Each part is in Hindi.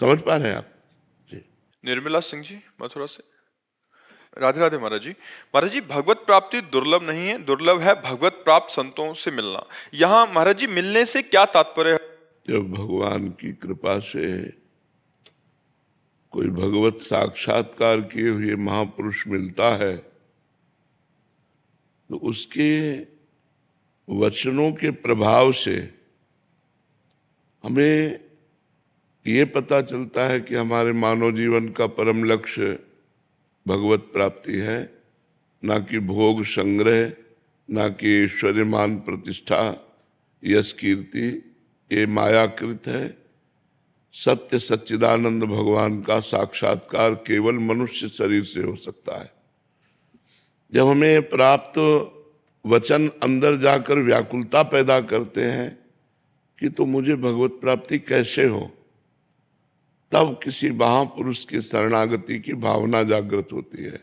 समझ पा रहे हैं आप जी? निर्मला सिंह जी मथुरा से। राधे राधे महाराज जी। महाराज जी, भगवत प्राप्ति दुर्लभ नहीं है, दुर्लभ है भगवत प्राप्त संतों से मिलना। यहाँ महाराज जी मिलने से क्या तात्पर्य है? जब भगवान की कृपा से कोई भगवत साक्षात्कार किए हुए महापुरुष मिलता है तो उसके वचनों के प्रभाव से हमें ये पता चलता है कि हमारे मानव जीवन का परम लक्ष्य भगवत प्राप्ति है, ना कि भोग संग्रह, ना कि ऐश्वर्य मान प्रतिष्ठा यश कीर्ति। ये मायाकृत है। सत्य सच्चिदानंद भगवान का साक्षात्कार केवल मनुष्य शरीर से हो सकता है। जब हमें प्राप्त वचन अंदर जाकर व्याकुलता पैदा करते हैं कि तो मुझे भगवत प्राप्ति कैसे हो, तब किसी महापुरुष की शरणागति की भावना जागृत होती है।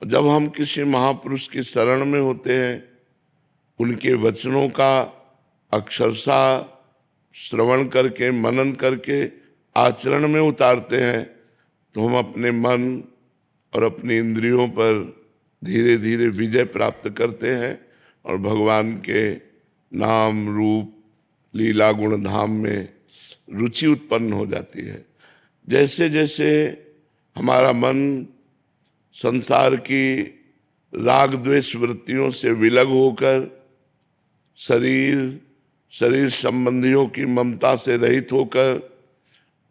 जब हम किसी महापुरुष की शरण में होते हैं, उनके वचनों का अक्षरशः श्रवण करके मनन करके आचरण में उतारते हैं, तो हम अपने मन और अपनी इंद्रियों पर धीरे धीरे विजय प्राप्त करते हैं और भगवान के नाम रूप लीला गुण धाम में रुचि उत्पन्न हो जाती है। जैसे जैसे हमारा मन संसार की राग द्वेष वृत्तियों से विलग होकर शरीर संबंधियों की ममता से रहित होकर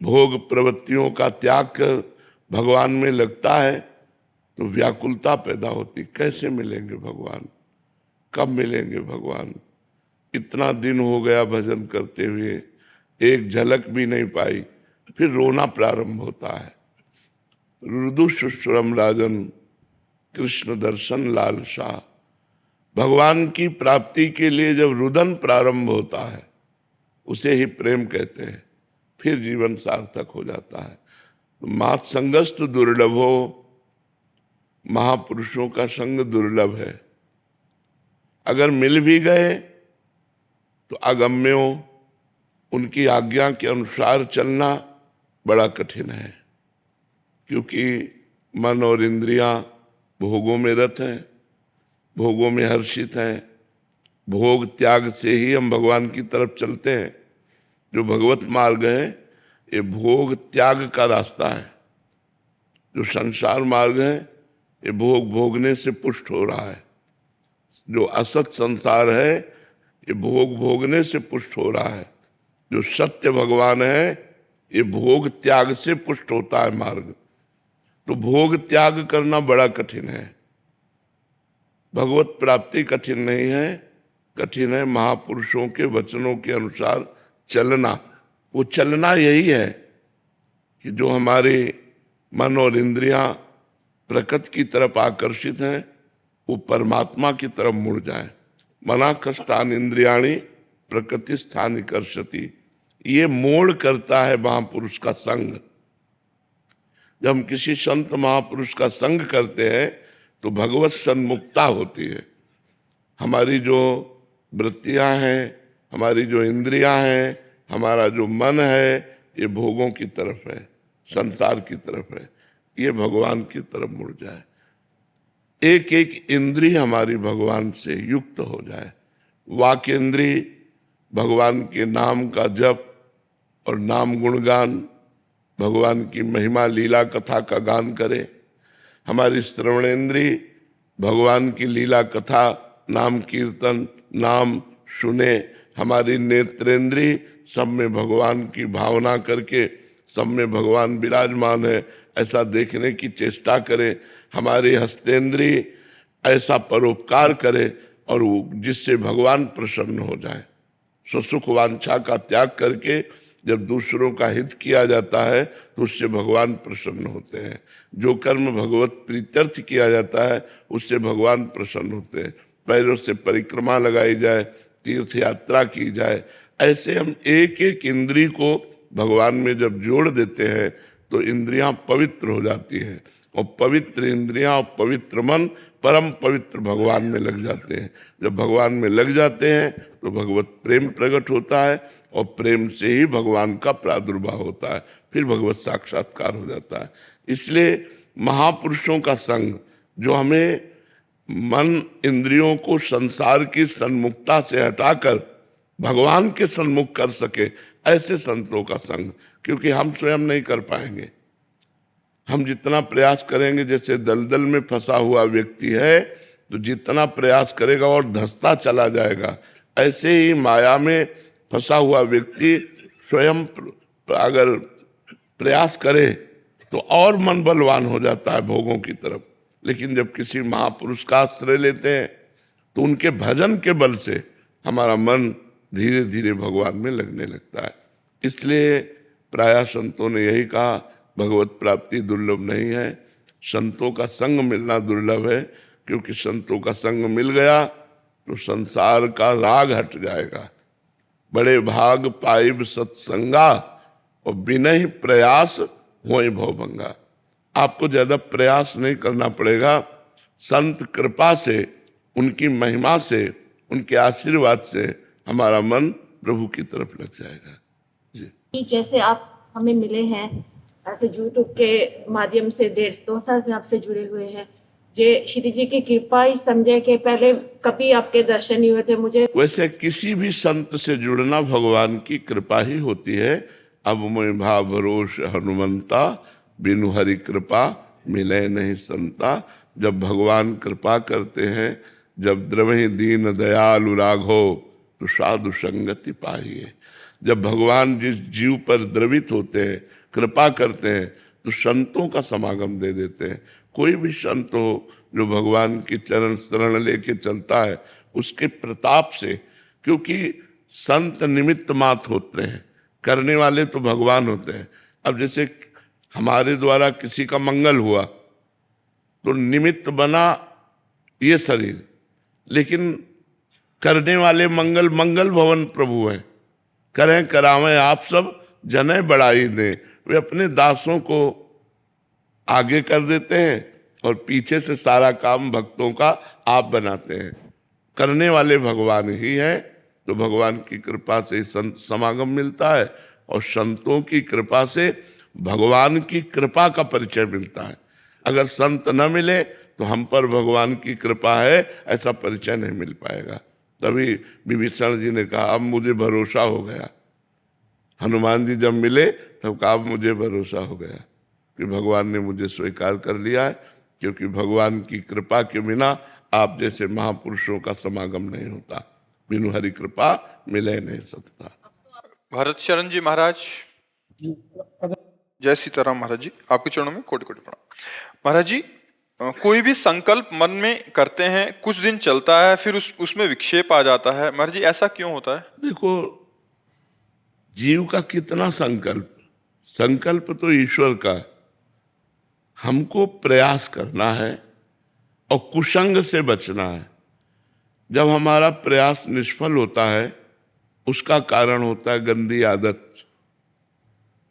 भोग प्रवृत्तियों का त्याग कर भगवान में लगता है, तो व्याकुलता पैदा होती। कैसे मिलेंगे भगवान, कब मिलेंगे भगवान? इतना दिन हो गया भजन करते हुए, एक झलक भी नहीं पाई। फिर रोना प्रारंभ होता है। रुदु शुश्रम राजन कृष्ण दर्शन लालसा। भगवान की प्राप्ति के लिए जब रुदन प्रारंभ होता है, उसे ही प्रेम कहते हैं। फिर जीवन सार्थक हो जाता है। तो मात संगस्त दुर्लभो, महापुरुषों का संग दुर्लभ है। अगर मिल भी गए तो अगम्यों, उनकी आज्ञा के अनुसार चलना बड़ा कठिन है, क्योंकि मन और इंद्रियां भोगों में रत हैं, भोगों में हर्षित हैं। भोग त्याग से ही हम भगवान की तरफ चलते हैं। जो भगवत मार्ग है ये भोग त्याग का रास्ता है। जो संसार मार्ग है ये भोग भोगने से पुष्ट हो रहा है। जो असत संसार है ये भोग भोगने से पुष्ट हो रहा है। जो सत्य भगवान है ये भोग त्याग से पुष्ट होता है मार्ग। तो भोग त्याग करना बड़ा कठिन है। भगवत प्राप्ति कठिन नहीं है, कठिन है महापुरुषों के वचनों के अनुसार चलना। वो चलना यही है कि जो हमारे मन और इंद्रियां प्रकृति की तरफ आकर्षित हैं, वो परमात्मा की तरफ मुड़ जाए। मना कष्टान इंद्रियाणी प्रकृति स्थान कर्षति। ये मोड़ करता है महापुरुष का संग। जब हम किसी संत महापुरुष का संग करते हैं तो भगवत सन्मुक्ता होती है। हमारी जो वृत्तियां हैं, हमारी जो इंद्रियां हैं, हमारा जो मन है, ये भोगों की तरफ है, संसार की तरफ है। ये भगवान की तरफ मुड़ जाए। एक एक इंद्रिय हमारी भगवान से युक्त हो जाए। वाक इंद्रिय भगवान के नाम का जप और नाम गुणगान, भगवान की महिमा लीला कथा का गान करे। हमारी श्रवणेन्द्रिय भगवान की लीला कथा नाम कीर्तन नाम सुने। हमारी नेत्रेंद्रिय सब में भगवान की भावना करके सब में भगवान विराजमान है ऐसा देखने की चेष्टा करे। हमारी हस्तेंद्रिय ऐसा परोपकार करे और जिससे भगवान प्रसन्न हो जाए। स्वसुख वांछा का त्याग करके जब दूसरों का हित किया जाता है तो उससे भगवान प्रसन्न होते हैं। जो कर्म भगवत प्रीत्यर्थ किया जाता है उससे भगवान प्रसन्न होते हैं। पैरों से परिक्रमा लगाई जाए, तीर्थ यात्रा की जाए, ऐसे हम एक एक इंद्रिय को भगवान में जब जोड़ देते हैं तो इंद्रियां पवित्र हो जाती है। और पवित्र इंद्रियां और पवित्र मन परम पवित्र भगवान में लग जाते हैं। जब भगवान में लग जाते हैं तो भगवत प्रेम प्रकट होता है और प्रेम से ही भगवान का प्रादुर्भाव होता है, फिर भगवत साक्षात्कार हो जाता है। इसलिए महापुरुषों का संग जो हमें मन इंद्रियों को संसार की सन्मुखता से हटाकर भगवान के सन्मुख कर सके, ऐसे संतों का संग, क्योंकि हम स्वयं नहीं कर पाएंगे। हम जितना प्रयास करेंगे, जैसे दलदल में फंसा हुआ व्यक्ति है तो जितना प्रयास करेगा और धंसता चला जाएगा, ऐसे ही माया में फंसा हुआ व्यक्ति स्वयं अगर प्रयास करे तो और मन बलवान हो जाता है भोगों की तरफ। लेकिन जब किसी महापुरुष का आश्रय लेते हैं तो उनके भजन के बल से हमारा मन धीरे धीरे भगवान में लगने लगता है। इसलिए प्रायः संतों ने यही कहा, भगवत प्राप्ति दुर्लभ नहीं है, संतों का संग मिलना दुर्लभ है, क्योंकि संतों का संग मिल गया तो संसार का राग हट जाएगा। बड़े भाग पाइब सत्संगा और बिनहि प्रयास होए भवभंगा। आपको ज्यादा प्रयास नहीं करना पड़ेगा, संत कृपा से, उनकी महिमा से, उनके आशीर्वाद से हमारा मन प्रभु की तरफ लग जाएगा। जी, जैसे आप हमें मिले हैं ऐसे यूट्यूब के माध्यम से 1.5-2 साल से आपसे जुड़े हुए हैं, जे श्री जी की कृपा ही समझे कि पहले कभी आपके दर्शन नहीं हुए थे मुझे। वैसे किसी भी संत से जुड़ना भगवान की कृपा ही होती है। अब मैं भाव भरोस हनुमंता, बिनु हरि कृपा मिले नहीं संता। जब भगवान कृपा करते हैं, जब द्रवहि दीन दयालु राघो तो साधु संगति पाइए। जब भगवान जिस जीव पर द्रवित होते हैं, कृपा करते हैं, तो संतों का समागम दे देते हैं। कोई भी संत हो जो भगवान की चरण शरण लेके चलता है, उसके प्रताप से, क्योंकि संत निमित्त मात्र होते हैं, करने वाले तो भगवान होते हैं। अब जैसे हमारे द्वारा किसी का मंगल हुआ तो निमित्त बना ये शरीर, लेकिन करने वाले मंगल मंगल भवन प्रभु हैं। करें करावें आप सब जने बढ़ाई दें। वे अपने दासों को आगे कर देते हैं और पीछे से सारा काम भक्तों का आप बनाते हैं। करने वाले भगवान ही हैं। तो भगवान की कृपा से संत समागम मिलता है और संतों की कृपा से भगवान की कृपा का परिचय मिलता है। अगर संत न मिले तो हम पर भगवान की कृपा है ऐसा परिचय नहीं मिल पाएगा। तभी विभीषण जी ने कहा अब मुझे भरोसा हो गया। हनुमान जी जब मिले तब कहा अब मुझे भरोसा हो गया कि भगवान ने मुझे स्वीकार कर लिया है, क्योंकि भगवान की कृपा के बिना आप जैसे महापुरुषों का समागम नहीं होता। बिनु हरि कृपा मिले नहीं सकता। भरत शरण जी महाराज, जय सीताराम महाराज जी, आपके चरणों में कोटि कोटि प्रणाम। महाराज जी, कोई भी संकल्प मन में करते हैं, कुछ दिन चलता है, फिर उसमें विक्षेप आ जाता है। महाराज जी ऐसा क्यों होता है? देखो, जीव का कितना संकल्प तो ईश्वर का है। हमको प्रयास करना है और कुसंग से बचना है। जब हमारा प्रयास निष्फल होता है, उसका कारण होता है गंदी आदत,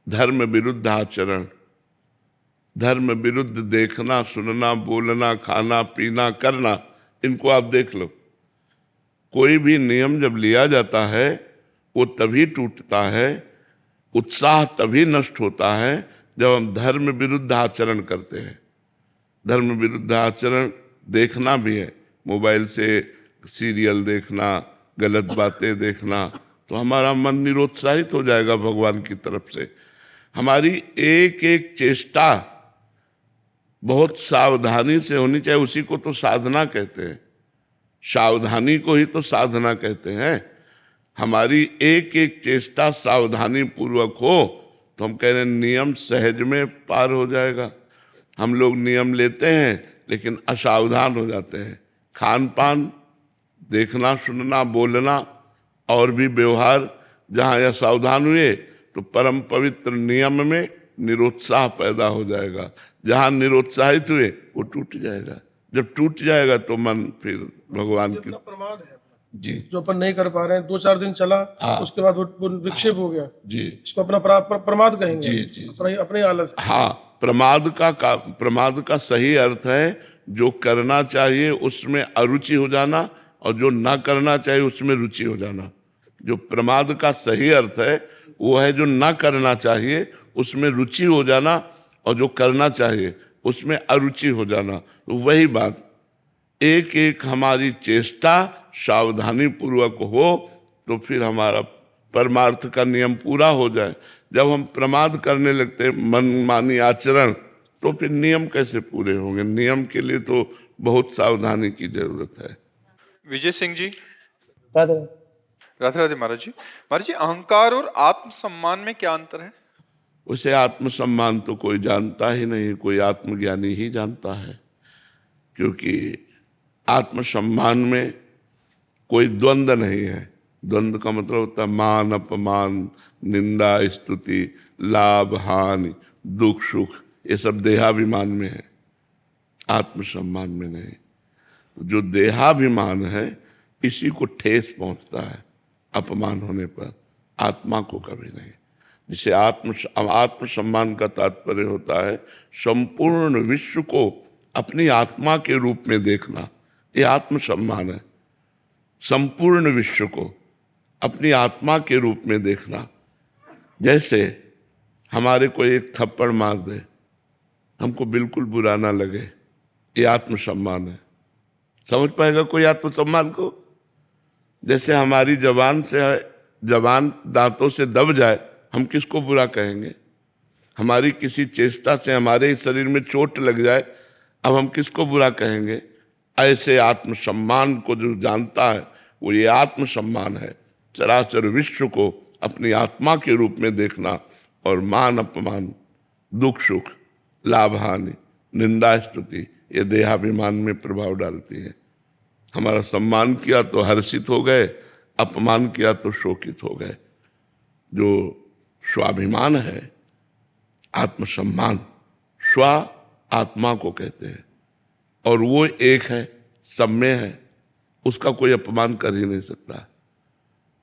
धर्म विरुद्ध आचरण, धर्म विरुद्ध देखना, सुनना, बोलना, खाना, पीना, करना। इनको आप देख लो। कोई भी नियम जब लिया जाता है वो तभी टूटता है, उत्साह तभी नष्ट होता है जब हम धर्म विरुद्ध आचरण करते हैं। धर्म विरुद्ध आचरण देखना भी है, मोबाइल से सीरियल देखना, गलत बातें देखना, तो हमारा मन निरुत्साहित हो जाएगा भगवान की तरफ से। हमारी एक एक चेष्टा बहुत सावधानी से होनी चाहिए। उसी को तो साधना कहते हैं, सावधानी को ही तो साधना कहते हैं। हमारी एक एक चेष्टा सावधानी पूर्वक हो तो हम कह रहे हैं नियम सहज में पार हो जाएगा। हम लोग नियम लेते हैं लेकिन असावधान हो जाते हैं। खान पान, देखना, सुनना, बोलना और भी व्यवहार जहाँ असावधान हुए तो परम पवित्र नियम में निरुत्साह पैदा हो जाएगा। जहाँ निरुत्साहित हुए वो टूट जाएगा। जब टूट जाएगा तो मन फिर भगवान की प्रमाद है जी, जो अपन नहीं कर पा रहे हैं। 2-4 दिन चला, उसके बाद वो विक्षेप हो गया जी, इसको अपना प्रमाद कहेंगे। जी, जी। अपने आलस। हाँ, प्रमाद का सही अर्थ है जो करना चाहिए उसमें अरुचि हो जाना और जो ना करना चाहिए उसमें रुचि हो जाना। जो प्रमाद का सही अर्थ है वो है जो ना करना चाहिए उसमें रुचि हो जाना, और जो करना चाहिए उसमें अरुचि हो जाना। तो वही बात, एक एक हमारी चेष्टा सावधानी पूर्वक हो तो फिर हमारा परमार्थ का नियम पूरा हो जाए। जब हम प्रमाद करने लगते मनमानी आचरण, तो फिर नियम कैसे पूरे होंगे? नियम के लिए तो बहुत सावधानी की जरूरत है। विजय सिंह जी। राधे राधे राधे महाराज जी। महाराज जी, अहंकार और आत्मसम्मान में क्या अंतर है? उसे आत्मसम्मान तो कोई जानता ही नहीं, कोई आत्मज्ञानी ही जानता है, क्योंकि आत्मसम्मान में कोई द्वंद्व नहीं है। द्वंद्व का मतलब होता है मान अपमान, निंदा स्तुति, लाभ हानि, दुख सुख, ये सब देहाभिमान में है, आत्मसम्मान में नहीं। जो देहाभिमान है इसी को ठेस पहुंचता है अपमान होने पर, आत्मा को कभी नहीं। जिसे आत्मसम्मान का तात्पर्य होता है संपूर्ण विश्व को अपनी आत्मा के रूप में देखना, ये आत्मसम्मान है। संपूर्ण विश्व को अपनी आत्मा के रूप में देखना। जैसे हमारे को एक थप्पड़ मार दे, हमको बिल्कुल बुरा ना लगे, ये आत्मसम्मान है। समझ पाएगा कोई आत्मसम्मान को? जैसे हमारी जबान दांतों से दब जाए, हम किसको बुरा कहेंगे? हमारी किसी चेष्टा से हमारे शरीर में चोट लग जाए, अब हम किसको बुरा कहेंगे? ऐसे आत्मसम्मान को जो जानता है वो ये आत्मसम्मान है। चराचर विश्व को अपनी आत्मा के रूप में देखना, और मान अपमान, दुख सुख, लाभ हानि, निंदा स्तुति, ये देहाभिमान में प्रभाव डालती है। हमारा सम्मान किया तो हर्षित हो गए, अपमान किया तो शोकित हो गए। जो स्वाभिमान है, आत्मसम्मान, स्व आत्मा को कहते हैं, और वो एक है, सब में है, उसका कोई अपमान कर ही नहीं सकता।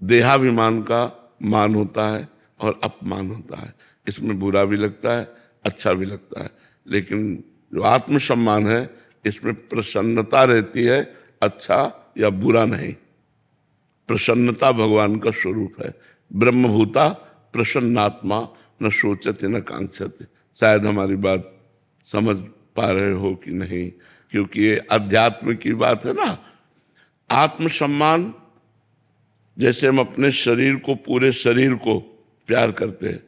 देहाभिमान का मान होता है और अपमान होता है, इसमें बुरा भी लगता है, अच्छा भी लगता है। लेकिन जो आत्मसम्मान है इसमें प्रसन्नता रहती है, अच्छा या बुरा नहीं। प्रसन्नता भगवान का स्वरूप है। ब्रह्मभूता प्रसन्नात्मा न सोचते न कांक्षते। शायद हमारी बात समझ पा रहे हो कि नहीं, क्योंकि ये अध्यात्म की बात है ना। आत्मसम्मान, जैसे हम अपने शरीर को, पूरे शरीर को प्यार करते हैं,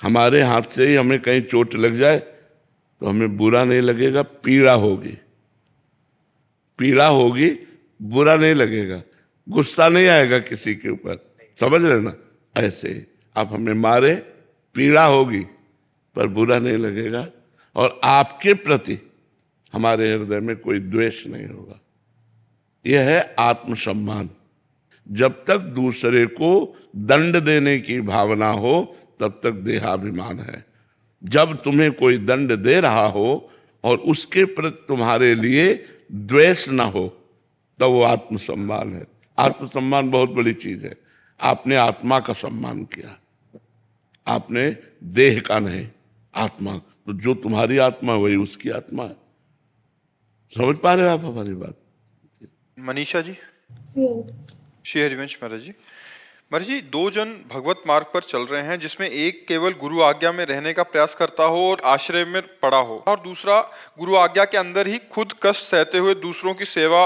हमारे हाथ से ही हमें कहीं चोट लग जाए तो हमें बुरा नहीं लगेगा, पीड़ा होगी, पीड़ा होगी, बुरा नहीं लगेगा, गुस्सा नहीं आएगा किसी के ऊपर। समझ रहे ना? ऐसे आप हमें मारे, पीड़ा होगी पर बुरा नहीं लगेगा, और आपके प्रति हमारे हृदय में कोई द्वेष नहीं होगा। यह है आत्मसम्मान। जब तक दूसरे को दंड देने की भावना हो तब तक देहाभिमान है। जब तुम्हें कोई दंड दे रहा हो और उसके प्रति तुम्हारे लिए द्वेष ना हो, तब वो आत्मसम्मान है। आत्मसम्मान बहुत बड़ी चीज है। आपने आत्मा का सम्मान किया, आपने देह का नहीं, आत्मा। तो जो तुम्हारी आत्मा वही उसकी आत्मा है। समझ पा रहे हो आप हमारी बात? मनीषा जी। श्री हरिवंश महाराज जी। महाराज जी, दो जन भगवत मार्ग पर चल रहे हैं, जिसमें एक केवल गुरु आज्ञा में रहने का प्रयास करता हो और आश्रय में पड़ा हो, और दूसरा गुरु आज्ञा के अंदर ही खुद कष्ट सहते हुए दूसरों की सेवा,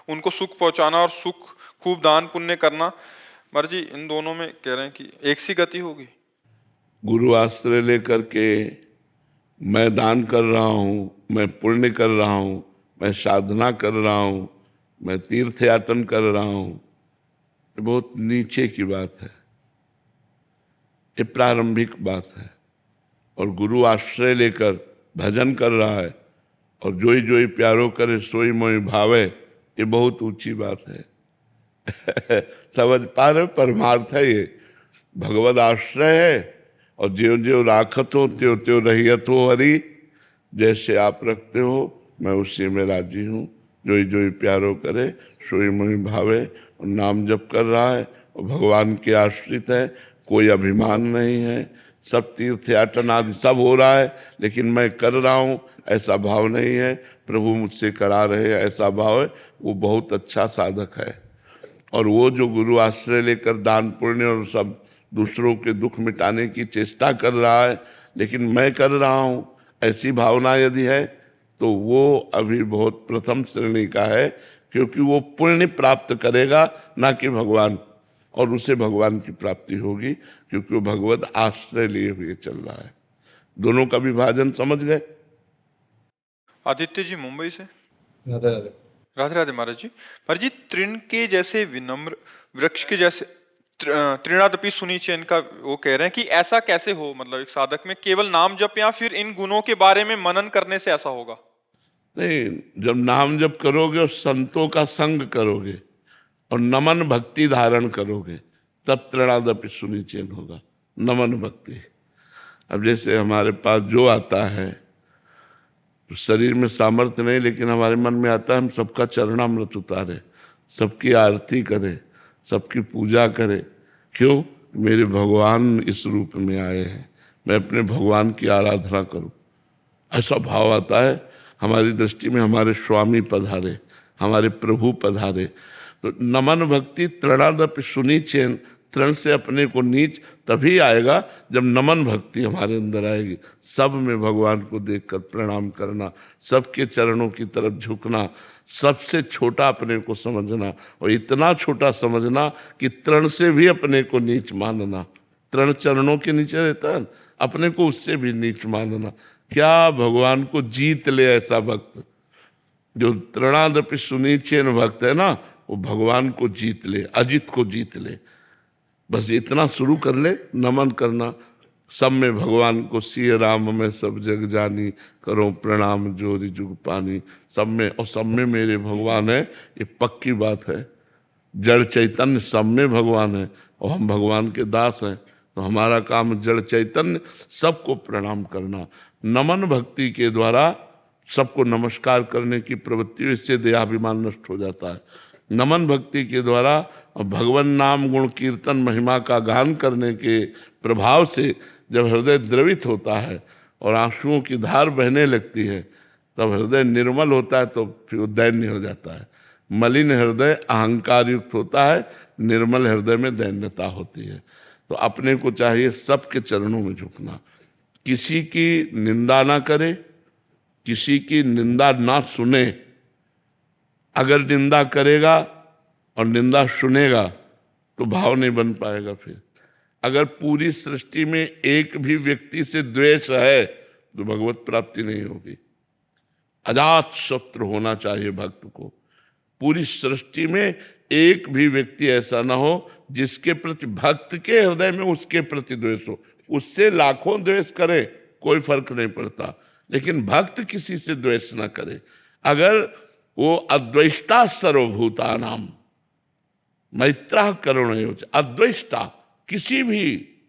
उनको सुख पहुंचाना और सुख खूब दान पुण्य करना। महाराज जी, इन दोनों में कह रहे हैं कि एक सी गति होगी। गुरु आश्रय लेकर के मैं दान कर रहा हूँ, मैं पुण्य कर रहा हूँ, मैं साधना कर रहा हूँ, मैं तीर्थ यातन कर रहा हूँ, ये बहुत नीचे की बात है, ये प्रारंभिक बात है। और गुरु आश्रय लेकर भजन कर रहा है और जोई जोई प्यारो करे सोई मोई भावे, ये बहुत ऊंची बात है। समझ पा रहे? परमार्थ है ये, भगवद आश्रय है। और ज्यो ज्यो राखत हो त्यों त्यों रहियत हो हरि, जैसे आप रखते हो मैं उसी में राजी हूँ। जोई जोई प्यारो करे सोई मोई भावे, और नाम जप कर रहा है और भगवान के आश्रित है, कोई अभिमान नहीं है। सब तीर्थ यातन आदि सब हो रहा है, लेकिन मैं कर रहा हूँ ऐसा भाव नहीं है, प्रभु मुझसे करा रहे हैं ऐसा भाव है। वो बहुत अच्छा साधक है। और वो जो गुरु आश्रय लेकर दान पुण्य और सब दूसरों के दुख मिटाने की चेष्टा कर रहा है, लेकिन मैं कर रहा हूँ, ऐसी भावना यदि है तो वो अभी बहुत प्रथम श्रेणी का है, क्योंकि वो पुण्य प्राप्त करेगा ना कि भगवान, और उसे भगवान की प्राप्ति होगी, क्योंकि वो भगवत आश्रय लिए हुए चल रहा है। दोनों का विभाजन समझ गए। आदित्य जी मुंबई से। राधे राधे। राधे राधे महाराज जी। महाराज जी, तृण के जैसे विनम्र, वृक्ष के जैसे तृणादपि सुनिचेन का वो कह रहे हैं कि ऐसा कैसे हो, मतलब एक साधक में केवल नाम जप या फिर इन गुणों के बारे में मनन करने से ऐसा होगा? नहीं, जब नाम जप करोगे और संतों का संग करोगे और नमन भक्ति धारण करोगे, तब तृणादपि सुनिचेन होगा। नमन भक्ति। अब जैसे हमारे पास जो आता है, तो शरीर में सामर्थ्य नहीं, लेकिन हमारे मन में आता है हम सबका चरणामृत उतारे, सबकी आरती करें, सबकी पूजा करें। क्यों? मेरे भगवान इस रूप में आए हैं, मैं अपने भगवान की आराधना करूं। ऐसा भाव आता है हमारी दृष्टि में, हमारे स्वामी पधारे, हमारे प्रभु पधारे। तो नमन भक्ति तृणादपि सुनिचेन, तृण से अपने को नीच तभी आएगा जब नमन भक्ति हमारे अंदर आएगी। सब में भगवान को देखकर प्रणाम करना, सबके चरणों की तरफ झुकना, सबसे छोटा अपने को समझना, और इतना छोटा समझना कि तृण से भी अपने को नीच मानना। तृण चरणों के नीचे रहता है, अपने को उससे भी नीच मानना। क्या भगवान को जीत ले ऐसा भक्त, जो तृणादपि सुनिचेन भक्त है ना, वो भगवान को जीत ले, अजित को जीत ले। बस इतना शुरू कर ले नमन करना। सब में भगवान को सिय राम में सब जग जानी, करो प्रणाम जोरी जुग पानी। सब में, और सब में मेरे भगवान है, ये पक्की बात है। जड़ चैतन्य सब में भगवान है, और हम भगवान के दास हैं, तो हमारा काम जड़ चैतन्य सबको प्रणाम करना। नमन भक्ति के द्वारा सबको नमस्कार करने की प्रवृत्ति, इससे देहाभिमान नष्ट हो जाता है। नमन भक्ति के द्वारा भगवान नाम गुण कीर्तन महिमा का गान करने के प्रभाव से जब हृदय द्रवित होता है और आंसुओं की धार बहने लगती है, तब हृदय निर्मल होता है, तो फिर वो दैन्य हो जाता है। मलिन हृदय अहंकार युक्त होता है, निर्मल हृदय में दैन्यता होती है। तो अपने को चाहिए सबके चरणों में झुकना, किसी की निंदा ना करे, किसी की निंदा ना सुने। अगर निंदा करेगा और निंदा सुनेगा तो भाव नहीं बन पाएगा। फिर अगर पूरी सृष्टि में एक भी व्यक्ति से द्वेष है तो भगवत प्राप्ति नहीं होगी। अजात शत्रु होना चाहिए भक्त को। पूरी सृष्टि में एक भी व्यक्ति ऐसा ना हो जिसके प्रति, भक्त के हृदय में उसके प्रति द्वेष हो। उससे लाखों द्वेष करे, कोई फर्क नहीं पड़ता, लेकिन भक्त किसी से द्वेष ना करे। अगर वो अद्वेष्टा सर्वभूता नाम मैत्रा करुणयोच, अद्वेष्टा, किसी भी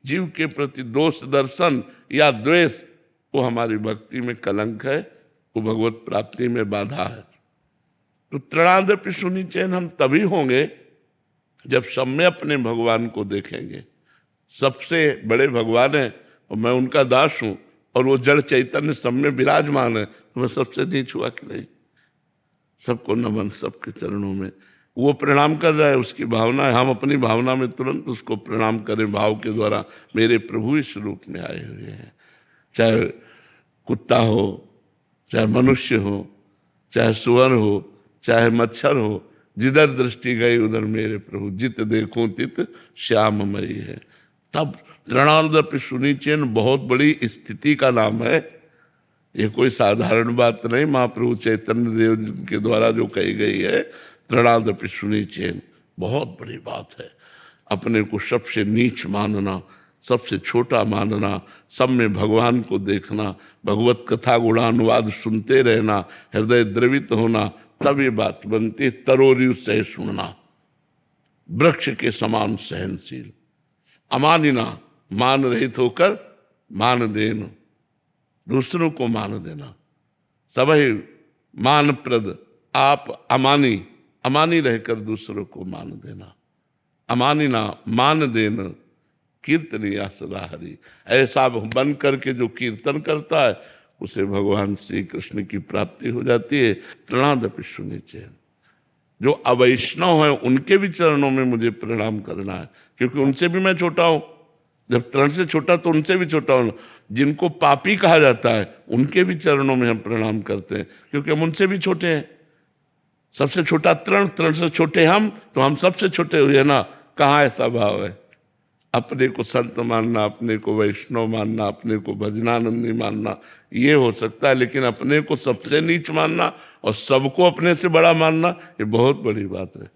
जीव के प्रति दोष दर्शन या द्वेष, वो हमारी भक्ति में कलंक है, वो भगवत प्राप्ति में बाधा है। तो तृणादपि सुनिचेन हम तभी होंगे जब सब में अपने भगवान को देखेंगे। सबसे बड़े भगवान है और मैं उनका दास हूं, और वो जड़ चैतन्य सब में विराजमान है, तो मैं सबसे नीच हुआ कि नहीं? सबको नमन, सबके चरणों में। वो प्रणाम कर रहा है, उसकी भावना है, हम अपनी भावना में तुरंत उसको प्रणाम करें भाव के द्वारा। मेरे प्रभु इस रूप में आए हुए हैं, चाहे कुत्ता हो, चाहे मनुष्य हो, चाहे सुअर हो, चाहे मच्छर हो, जिधर दृष्टि गई उधर मेरे प्रभु, जित देखूं तित श्याममयी है। तब तृणादपि सुनिचेन बहुत बड़ी स्थिति का नाम है। ये कोई साधारण बात नहीं, महाप्रभु चैतन्य देव के द्वारा जो कही गई है, तृणादपि सुनिचेन, बहुत बड़ी बात है। अपने को सबसे नीच मानना, सबसे छोटा मानना, सब में भगवान को देखना, भगवत कथा गुणानुवाद सुनते रहना, हृदय द्रवित होना, तब ये बात बनती। तरोरियु सह सुनना, वृक्ष के समान सहनशील, अमानिना, मान रहित होकर मान देना, दूसरों को मान देना, सभी मान प्रद, आप अमानी, अमानी रहकर दूसरों को मान देना, अमानिना, मान देना, कीर्तनिया सदा हरि। ऐसा बन करके जो कीर्तन करता है उसे भगवान श्री कृष्ण की प्राप्ति हो जाती है। तृणादपि सुनिचेन, जो अवैष्णव हैं उनके भी चरणों में मुझे प्रणाम करना है, क्योंकि उनसे भी मैं छोटा हूं। जब तरण से छोटा तो उनसे भी छोटा हूं। जिनको पापी कहा जाता है उनके भी चरणों में हम प्रणाम करते हैं, क्योंकि हम उनसे भी छोटे हैं। सबसे छोटा तरण, तरण से छोटे हम, तो हम सबसे छोटे हुए ना। कहाँ ऐसा भाव है? अपने को संत मानना, अपने को वैष्णव मानना, अपने को भजनानंदी मानना, ये हो सकता है, लेकिन अपने को सबसे नीच मानना और सबको अपने से बड़ा मानना, ये बहुत बड़ी बात है।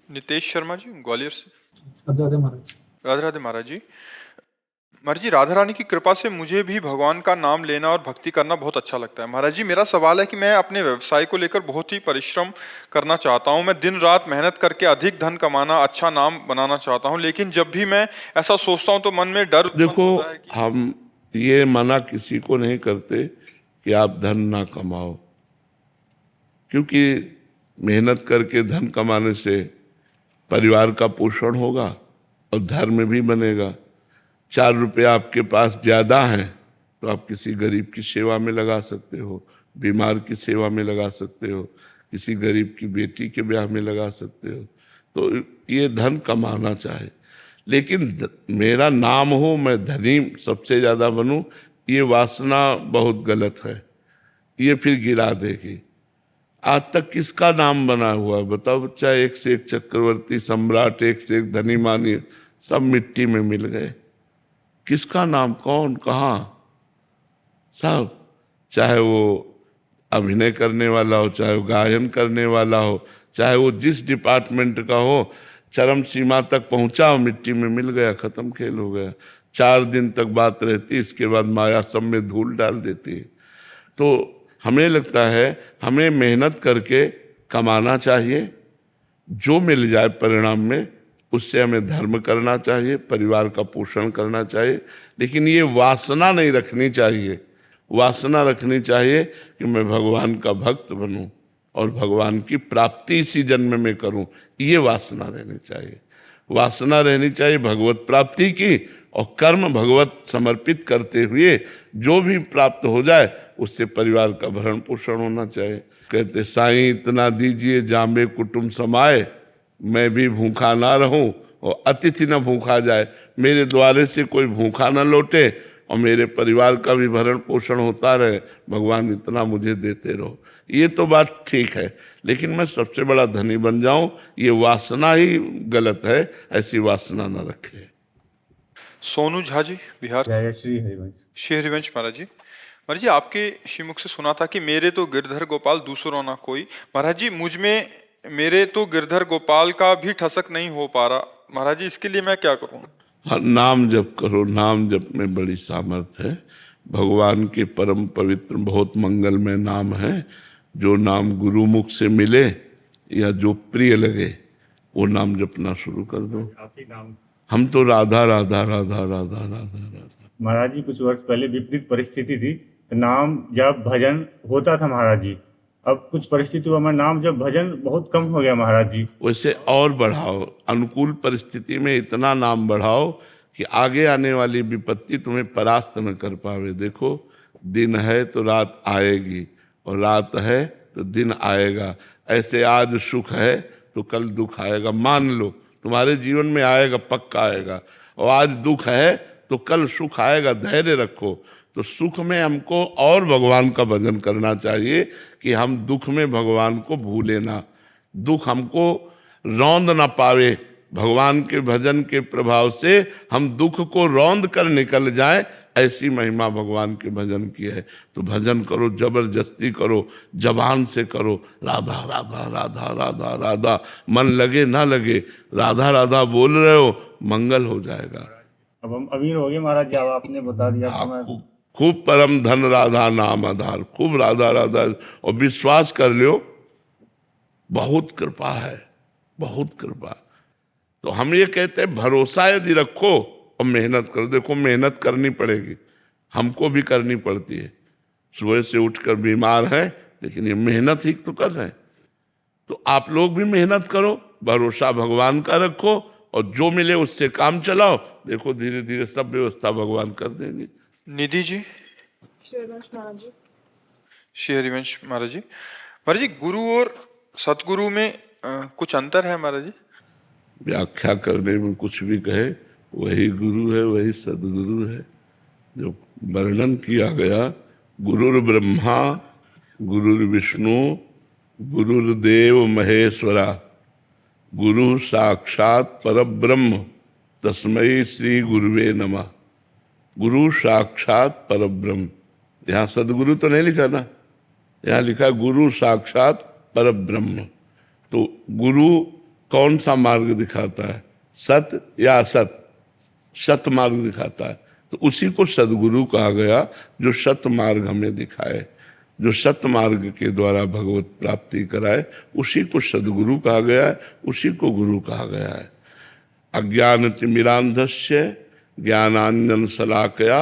नितेश शर्मा जी, ग्वालियर से। राधे राधे महाराज। राधे राधे महाराज जी। महाराज जी, राधा रानी की कृपा से मुझे भी भगवान का नाम लेना और भक्ति करना बहुत अच्छा लगता है। महाराज जी, मेरा सवाल है कि मैं अपने व्यवसाय को लेकर बहुत ही परिश्रम करना चाहता हूं। मैं दिन रात मेहनत करके अधिक धन कमाना, अच्छा नाम बनाना चाहता हूं, लेकिन जब भी मैं ऐसा सोचता हूं तो मन में डर उत्पन्न देखो, होता है कि हम ये मना किसी को नहीं करते कि आप धन ना कमाओ, क्योंकि मेहनत करके धन कमाने से परिवार का पोषण होगा और धर्म भी बनेगा। 4 रुपया आपके पास ज़्यादा हैं तो आप किसी गरीब की सेवा में लगा सकते हो, बीमार की सेवा में लगा सकते हो, किसी गरीब की बेटी के ब्याह में लगा सकते हो। तो ये धन कमाना चाहे, लेकिन मेरा नाम हो, मैं धनी सबसे ज़्यादा बनूं, ये वासना बहुत गलत है। ये फिर गिरा देगी। आज तक किसका नाम बना हुआ बताओ बच्चा? एक से एक चक्रवर्ती सम्राट, एक से एक धनी मानी, सब मिट्टी में मिल गए। किसका नाम, कौन, कहाँ? सब, चाहे वो अभिनय करने वाला हो, चाहे वो गायन करने वाला हो, चाहे वो जिस डिपार्टमेंट का हो, चरम सीमा तक पहुंचा, मिट्टी में मिल गया, खत्म, खेल हो गया। 4 दिन तक बात रहती, इसके बाद माया सब में धूल डाल देती है। तो हमें लगता है हमें मेहनत करके कमाना चाहिए, जो मिल जाए परिणाम में उससे हमें धर्म करना चाहिए, परिवार का पोषण करना चाहिए, लेकिन ये वासना नहीं रखनी चाहिए। वासना रखनी चाहिए कि मैं भगवान का भक्त बनूं और भगवान की प्राप्ति इसी जन्म में करूं, ये वासना रहनी चाहिए। वासना रहनी चाहिए भगवत प्राप्ति की, और कर्म भगवत समर्पित करते हुए जो भी प्राप्त हो जाए उससे परिवार का भरण पोषण होना चाहिए। कहते साईं इतना दीजिए जामे कुटुंब समाए, मैं भी भूखा ना रहूं और अतिथि न भूखा जाए। मेरे द्वारे से कोई भूखा ना लौटे और मेरे परिवार का भी भरण पोषण होता रहे, भगवान इतना मुझे देते रहो। ये तो बात ठीक है, लेकिन मैं सबसे बड़ा धनी बन जाऊं, ये वासना ही गलत है। ऐसी वासना न रखे। सोनू झा जी, बिहार। जय श्री हरिवंश। श्री हरिवंश महाराज जी। महाराज जी, आपके श्रीमुख से सुना था कि मेरे तो गिरधर गोपाल दूसरों ना कोई। महाराज जी, मुझ में मेरे तो गिरधर गोपाल का भी ठसक नहीं हो पा रहा। महाराज जी, इसके लिए मैं क्या करूं? हाँ, नाम जप करो। नाम जप में बड़ी सामर्थ है। भगवान के परम पवित्र बहुत मंगलमय नाम है। जो नाम गुरुमुख से मिले या जो प्रिय लगे वो नाम जपना शुरू कर दो। आप ही नाम। हम तो राधा राधा राधा राधा राधा राधा। महाराज जी, कुछ वर्ष पहले विपरीत परिस्थिति थी, नाम जब भजन होता था महाराज जी। अब कुछ परिस्थितियों में नाम जब भजन बहुत कम हो गया महाराज जी। वैसे और बढ़ाओ, अनुकूल परिस्थिति में इतना नाम बढ़ाओ कि आगे आने वाली विपत्ति तुम्हें परास्त न कर पावे। देखो, दिन है तो रात आएगी और रात है तो दिन आएगा। ऐसे आज सुख है तो कल दुख आएगा। मान लो तुम्हारे जीवन में आएगा, पक्का आएगा। और आज दुख है तो कल सुख आएगा, धैर्य रखो। तो सुख में हमको और भगवान का भजन करना चाहिए कि हम दुख में भगवान को भूले ना, दुख हमको रौंद ना पावे। भगवान के भजन के प्रभाव से हम दुख को रौंद कर निकल जाए, ऐसी महिमा भगवान के भजन की है। तो भजन करो, जबरदस्ती करो, जबान से करो, राधा राधा राधा राधा राधा। मन लगे ना लगे, राधा राधा बोल रहे हो, मंगल हो जाएगा। अब हम अमीर हो गए महाराज जी, अब आपने बता दिया तो मैं खूब परम धन राधा नाम आधार, खूब राधा राधा। और विश्वास कर लो, बहुत कृपा है, बहुत कृपा। तो हम ये कहते हैं भरोसा यदि रखो और मेहनत करो। देखो, मेहनत करनी पड़ेगी, हमको भी करनी पड़ती है। सुबह से उठकर बीमार है, लेकिन ये मेहनत ही तो कर रहे हैं। तो आप लोग भी मेहनत करो, भरोसा भगवान का रखो और जो मिले उससे काम चलाओ। देखो, धीरे धीरे सब व्यवस्था भगवान कर देंगे। निधि जी। श्री हरिवंश महाराज जी। श्री हरिवंश महाराज जी। महाराज जी, गुरु और सतगुरु में कुछ अंतर है महाराज जी? व्याख्या करने में कुछ भी कहे, वही गुरु है, वही सदगुरु है। जो वर्णन किया गया, गुरुर ब्रह्मा गुरुर विष्णु गुरुर्देव महेश्वरा गुरु साक्षात परब्रह्म तस्मै श्री गुरुवे नमः। गुरु साक्षात परब्रह्म, यहाँ सदगुरु तो नहीं लिखा ना, यहाँ लिखा गुरु साक्षात परब्रह्म। तो गुरु कौन सा मार्ग दिखाता है, सत या असत? सत मार्ग दिखाता है, तो उसी को सदगुरु कहा गया, जो सत मार्ग हमें दिखाए, जो सत मार्ग के द्वारा भगवत प्राप्ति कराए, उसी को सदगुरु कहा गया है, उसी को गुरु कहा गया है। अज्ञानतिमिरान्धस्य ज्ञानांजन शलाकया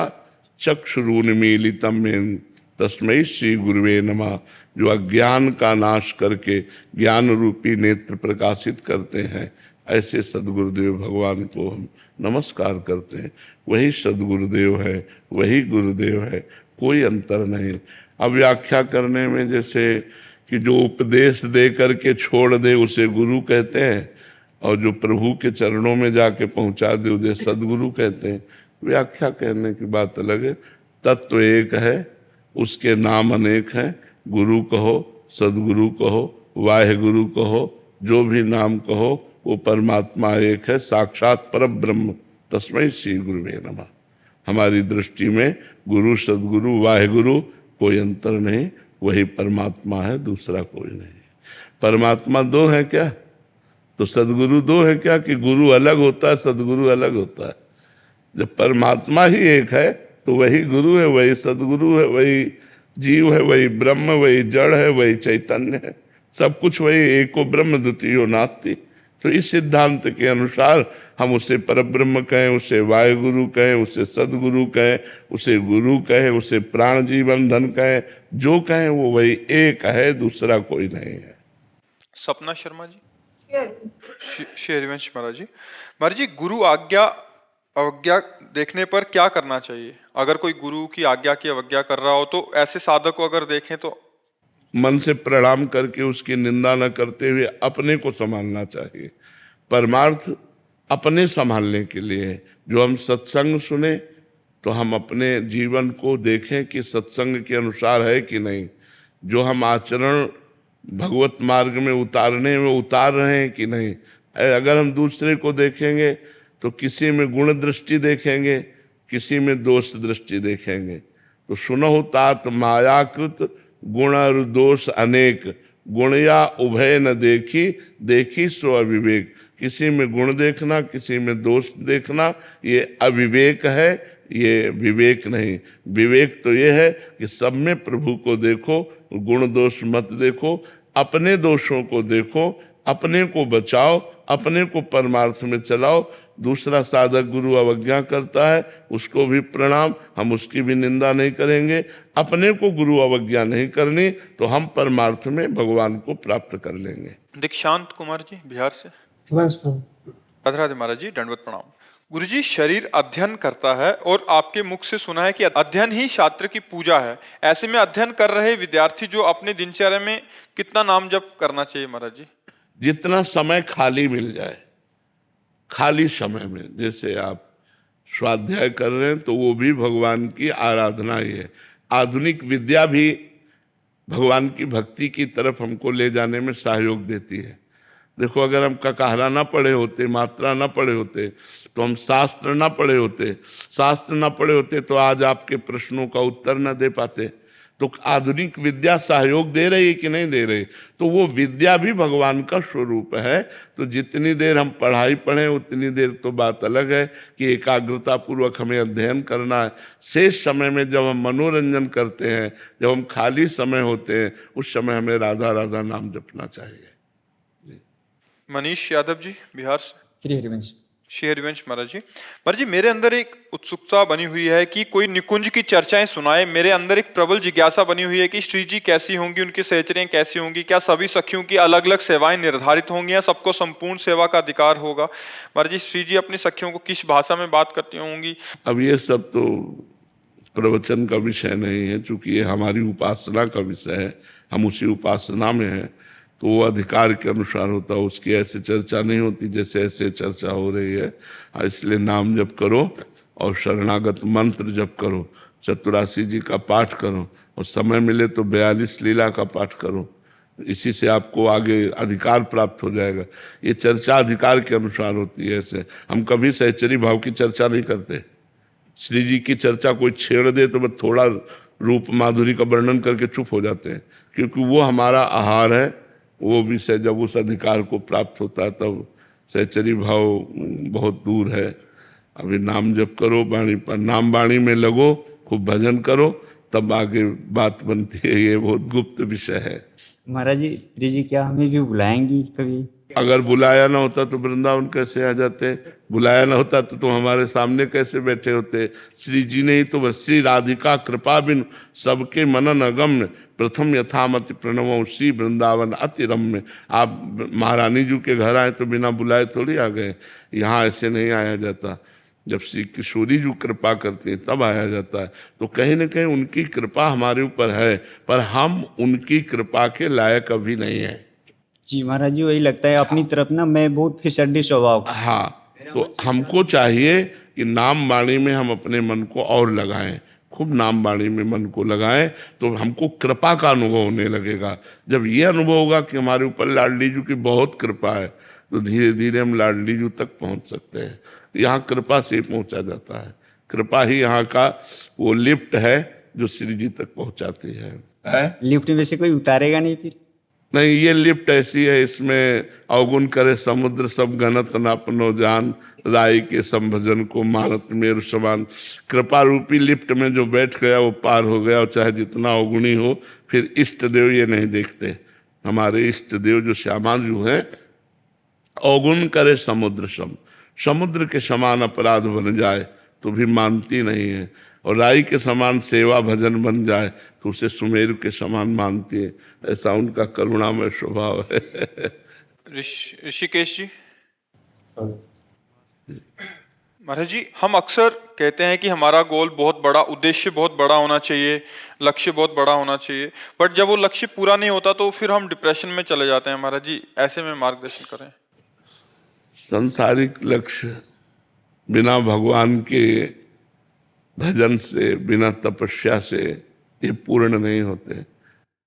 चक्षुरुन्मीलितं येन तस्मै श्री गुरुवे नमः। जो अज्ञान का नाश करके ज्ञान रूपी नेत्र प्रकाशित करते हैं, ऐसे सदगुरुदेव भगवान को हम नमस्कार करते हैं। वही सदगुरुदेव है, वही गुरुदेव है, कोई अंतर नहीं। अब व्याख्या करने में जैसे कि जो उपदेश दे करके छोड़ दे उसे गुरु कहते हैं, और जो प्रभु के चरणों में जाके पहुंचा दे उसे सदगुरु कहते हैं। व्याख्या कहने की बात अलग है। तत्व एक है, उसके नाम अनेक हैं। गुरु कहो, सदगुरु कहो, वाहेगुरु कहो, जो भी नाम कहो, वो परमात्मा एक है, साक्षात परब्रह्म तस्मै श्री गुरुवे नमः। हमारी दृष्टि में गुरु सदगुरु वाहेगुरु कोई अंतर नहीं, वही परमात्मा है, दूसरा कोई नहीं। परमात्मा दो है क्या? तो सदगुरु दो है क्या? कि गुरु अलग होता है, सदगुरु अलग होता है? जब परमात्मा ही एक है तो वही गुरु है, वही सदगुरु है, वही जीव है, वही ब्रह्म, वही जड़ है, वही चैतन्य है, सब कुछ वही। एको ब्रह्म द्वितीयो नास्ति। तो इस सिद्धांत के अनुसार हम उसे परब्रह्म कहें, उसे वायुगुरु कहें, उसे सदगुरु कहें, उसे गुरु कहें, उसे प्राण जीवन धन कहें, जो कहें वो वही एक है, दूसरा कोई नहीं है। सपना शर्मा जी, श्री हरिवंश महाराज जी। महाराज जी, गुरु आज्ञा अवज्ञा देखने पर क्या करना चाहिए? अगर कोई गुरु की आज्ञा की अवज्ञा कर रहा हो तो ऐसे साधक को अगर देखें तो? मन से प्रणाम करके उसकी निंदा न करते हुए अपने को संभालना चाहिए। परमार्थ अपने संभालने के लिए है। जो हम सत्संग सुने तो हम अपने जीवन को देखें कि सत्संग के अनुसार है कि नहीं। जो हम आचरण भगवत मार्ग में उतारने में उतार रहे हैं कि नहीं। अगर हम दूसरे को देखेंगे तो किसी में गुण दृष्टि देखेंगे, किसी में दोष दृष्टि देखेंगे। तो सुनहु तात मायाकृत गुण और दोष अनेक, गुणया उभय न देखी, देखी सो अविवेक। किसी में गुण देखना, किसी में दोष देखना, ये अविवेक है, ये विवेक नहीं। विवेक तो ये है कि सब में प्रभु को देखो, गुण दोष मत देखो, अपने दोषों को देखो, अपने को बचाओ, अपने को परमार्थ में चलाओ। दूसरा साधक गुरु अवज्ञा करता है, उसको भी प्रणाम, हम उसकी भी निंदा नहीं करेंगे। अपने को गुरु अवज्ञा नहीं करनी तो हम परमार्थ में भगवान को प्राप्त कर लेंगे। दीक्षांत कुमार जी, बिहार से। राधे महाराज जी, दंडवत प्रणाम। गुरु जी, शरीर अध्ययन करता है और आपके मुख से सुना है कि अध्ययन ही शास्त्र की पूजा है। ऐसे में अध्ययन कर रहे विद्यार्थी जो अपने दिनचर्या में कितना नाम जप करना चाहिए महाराज जी? जितना समय खाली मिल जाए, खाली समय में, जैसे आप स्वाध्याय कर रहे हैं तो वो भी भगवान की आराधना ही है। आधुनिक विद्या भी भगवान की भक्ति की तरफ हमको ले जाने में सहयोग देती है। देखो, अगर हम ककाहरा ना पढ़े होते, मात्रा ना पढ़े होते, तो हम शास्त्र ना पढ़े होते, शास्त्र ना पढ़े होते तो आज आपके प्रश्नों का उत्तर ना दे पाते। तो आधुनिक विद्या सहयोग दे रही है कि नहीं दे रही? तो वो विद्या भी भगवान का स्वरूप है। तो जितनी देर हम पढ़ाई पढ़ें उतनी देर तो बात अलग है कि एकाग्रता पूर्वक हमें अध्ययन करना है। शेष समय में जब हम मनोरंजन करते हैं, जब हम खाली समय होते हैं, उस समय हमें राधा राधा नाम जपना चाहिए। मनीष यादव जी, बिहार से। श्री हरिवंश। श्री हरिवंश महाराज जी। महाराज जी, मेरे अंदर एक उत्सुकता बनी हुई है कि कोई निकुंज की चर्चाएं सुनाए। मेरे अंदर एक प्रबल जिज्ञासा बनी हुई है कि श्री जी कैसी होंगी, उनकी सहचर्याएं कैसी होंगी, क्या सभी सखियों की अलग अलग सेवाएं निर्धारित होंगी या सबको संपूर्ण सेवा का अधिकार होगा? महाराज जी, श्री जी अपनी सखियों को किस भाषा में बात करती होंगी? अब ये सब तो प्रवचन का विषय नहीं है, चूंकि ये हमारी उपासना का विषय है, हम उसी उपासना में हैं। तो वो अधिकार के अनुसार होता है, उसकी ऐसे चर्चा नहीं होती जैसे ऐसे चर्चा हो रही है। इसलिए नाम जप करो और शरणागत मंत्र जप करो, चतुरासी जी का पाठ करो, और समय मिले तो 42 लीला का पाठ करो। इसी से आपको आगे अधिकार प्राप्त हो जाएगा। ये चर्चा अधिकार के अनुसार होती है। ऐसे हम कभी सहचरी भाव की चर्चा नहीं करते। श्री जी की चर्चा कोई छेड़ दे तो बस थोड़ा रूप माधुरी का वर्णन करके चुप हो जाते हैं, क्योंकि वो हमारा आहार है। वो विषय जब उस अधिकार को प्राप्त होता है तब सहचरी भाव बहुत दूर है। अभी नाम जप करो, वाणी पर नाम वाणी में लगो, खूब भजन करो, तब आगे बात बनती है। ये बहुत गुप्त विषय है। महाराज जी क्या हमें भी बुलाएंगी कभी? अगर बुलाया ना होता तो वृंदावन कैसे आ जाते? बुलाया ना होता तो तुम हमारे सामने कैसे बैठे होते? श्री जी ने ही तो बस श्री राधिका कृपा बिन सबके मनन अगम्य, प्रथम यथामति प्रणव श्री वृंदावन अति रम्य। आप महारानी जी के घर आए तो बिना बुलाए थोड़ी आ गए। यहाँ ऐसे नहीं आया जाता। जब श्री किशोरी जी कृपा करती हैं तब आया जाता है। तो कहीं ना कहीं उनकी कृपा हमारे ऊपर है, पर हम उनकी कृपा के लायक अभी नहीं है। जी महाराज जी, वही लगता है अपनी तरफ ना मैं बहुत फिसड्डी स्वभाव का। हाँ, तो हमको चाहिए कि नाम वाणी में हम अपने मन को और लगाएं, खूब नाम वाणी में मन को लगाएं, तो हमको कृपा का अनुभव होने लगेगा। जब ये अनुभव होगा कि हमारे ऊपर लाडली जी की बहुत कृपा है, तो धीरे धीरे हम लाडली जी तक पहुंच सकते हैं। यहाँ कृपा से पहुंचा जाता है। कृपा ही यहाँ का वो लिफ्ट है जो श्री जी तक पहुंचाती है? लिफ्ट में से कोई उतारेगा नहीं फिर? नहीं, ये लिफ्ट ऐसी है, इसमें अवगुण करे समुद्र सब गणत न अपनो जान, राई के संभजन को मानत मेरु समान। कृपा रूपी लिफ्ट में जो बैठ गया वो पार हो गया, और चाहे जितना अवगुणी हो। फिर इष्ट देव ये नहीं देखते। हमारे इष्ट देव जो श्यामा जी हैं, अवगुण करे समुद्र सम, समुद्र के समान अपराध बन जाए तो भी मानती नहीं है, और राई के समान सेवा भजन बन जाए तो उसे सुमेरु के समान मानती है। ऐसा उनका करुणामय स्वभाव है। ऋषिकेश जी, महाराज जी, हम अक्सर कहते हैं कि हमारा गोल बहुत बड़ा, उद्देश्य बहुत बड़ा होना चाहिए, लक्ष्य बहुत बड़ा होना चाहिए, बट जब वो लक्ष्य पूरा नहीं होता तो फिर हम डिप्रेशन में चले जाते हैं। महाराज जी, ऐसे में मार्गदर्शन करें। संसारिक लक्ष्य बिना भगवान के भजन से, बिना तपस्या से ये पूर्ण नहीं होते।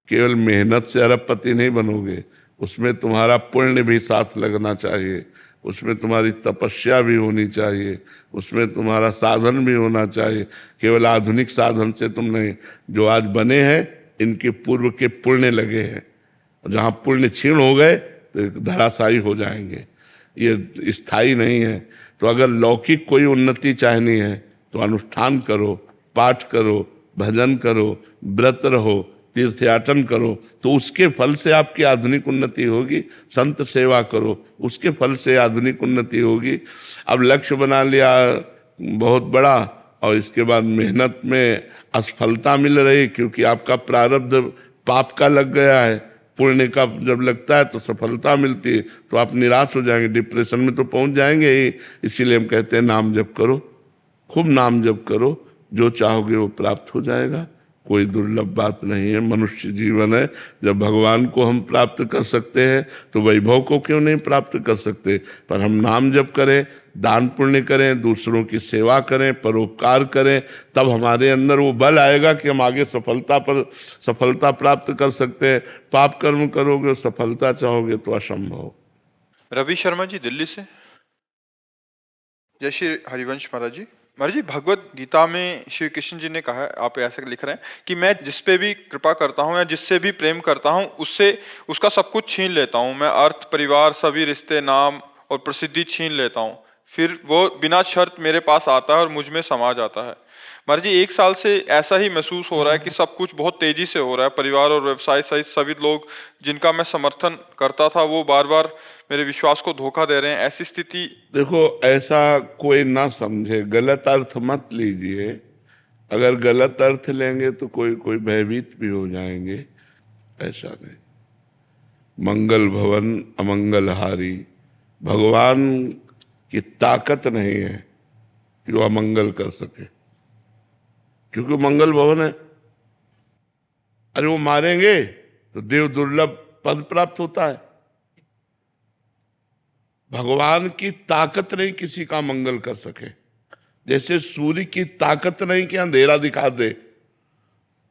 केवल मेहनत से अरबपति नहीं बनोगे, उसमें तुम्हारा पुण्य भी साथ लगना चाहिए, उसमें तुम्हारी तपस्या भी होनी चाहिए, उसमें तुम्हारा साधन भी होना चाहिए। केवल आधुनिक साधन से तुम नहीं। जो आज बने हैं इनके पूर्व के पुण्य लगे हैं, जहाँ पुण्य क्षीण हो गए तो धराशायी हो जाएंगे। ये स्थायी नहीं है। तो अगर लौकिक कोई उन्नति चाहनी है तो अनुष्ठान करो, पाठ करो, भजन करो, व्रत रहो, तीर्थयाटन करो, तो उसके फल से आपकी आधुनिक उन्नति होगी। संत सेवा करो, उसके फल से आधुनिक उन्नति होगी। अब लक्ष्य बना लिया बहुत बड़ा, और इसके बाद मेहनत में असफलता मिल रही, क्योंकि आपका प्रारब्ध पाप का लग गया है। पुण्य का जब लगता है तो सफलता मिलती है, तो आप निराश हो जाएंगे, डिप्रेशन में तो पहुंच जाएंगे ही। इसीलिए हम कहते हैं नाम जप करो, खूब नाम जप करो, जो चाहोगे वो प्राप्त हो जाएगा। कोई दुर्लभ बात नहीं है। मनुष्य जीवन है, जब भगवान को हम प्राप्त कर सकते हैं तो वैभव को क्यों नहीं प्राप्त कर सकते। पर हम नाम जप करें, दान पुण्य करें, दूसरों की सेवा करें, परोपकार करें, तब हमारे अंदर वो बल आएगा कि हम आगे सफलता प्राप्त कर सकते हैं। पाप कर्म करोगे, सफलता चाहोगे तो असंभव। रवि शर्मा जी, दिल्ली से। जय श्री हरिवंश महाराज जी। महाराज जी, भगवत गीता में श्री कृष्ण जी ने कहा है, आप ऐसे लिख रहे हैं कि मैं जिस पे भी कृपा करता हूँ या जिससे भी प्रेम करता हूँ उससे उसका सब कुछ छीन लेता हूँ। मैं अर्थ, परिवार, सभी रिश्ते, नाम और प्रसिद्धि छीन लेता हूँ, फिर वो बिना शर्त मेरे पास आता है और मुझ में समा जाता है। महाराज जी, 1 साल से ऐसा ही महसूस हो रहा है कि सब कुछ बहुत तेजी से हो रहा है। परिवार और व्यवसाय सहित सभी लोग जिनका मैं समर्थन करता था वो बार बार मेरे विश्वास को धोखा दे रहे हैं। ऐसी स्थिति। देखो, ऐसा कोई ना समझे, गलत अर्थ मत लीजिए। अगर गलत अर्थ लेंगे तो कोई भयभीत भी हो जाएंगे। ऐसा नहीं। मंगल भवन अमंगल हारी, भगवान की ताकत नहीं है कि वो अमंगल कर सके, क्योंकि मंगल भवन है। अरे वो मारेंगे तो देव दुर्लभ पद प्राप्त होता है। भगवान की ताकत नहीं किसी का मंगल कर सके। जैसे सूर्य की ताकत नहीं कि अंधेरा दिखा दे,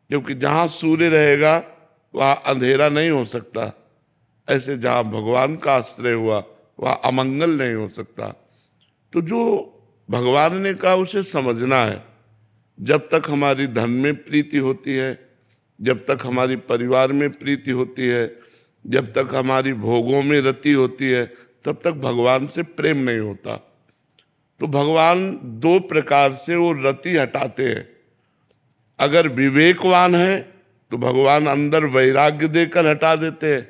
क्योंकि जहां सूर्य रहेगा वहां अंधेरा नहीं हो सकता। ऐसे जहां भगवान का आश्रय हुआ वहां अमंगल नहीं हो सकता। तो जो भगवान ने कहा उसे समझना है। जब तक हमारी धन में प्रीति होती है, जब तक हमारी परिवार में प्रीति होती है, जब तक हमारी भोगों में रति होती है, तब तक भगवान से प्रेम नहीं होता। तो भगवान दो प्रकार से वो रति हटाते हैं। अगर विवेकवान है तो भगवान अंदर वैराग्य देकर हटा देते हैं,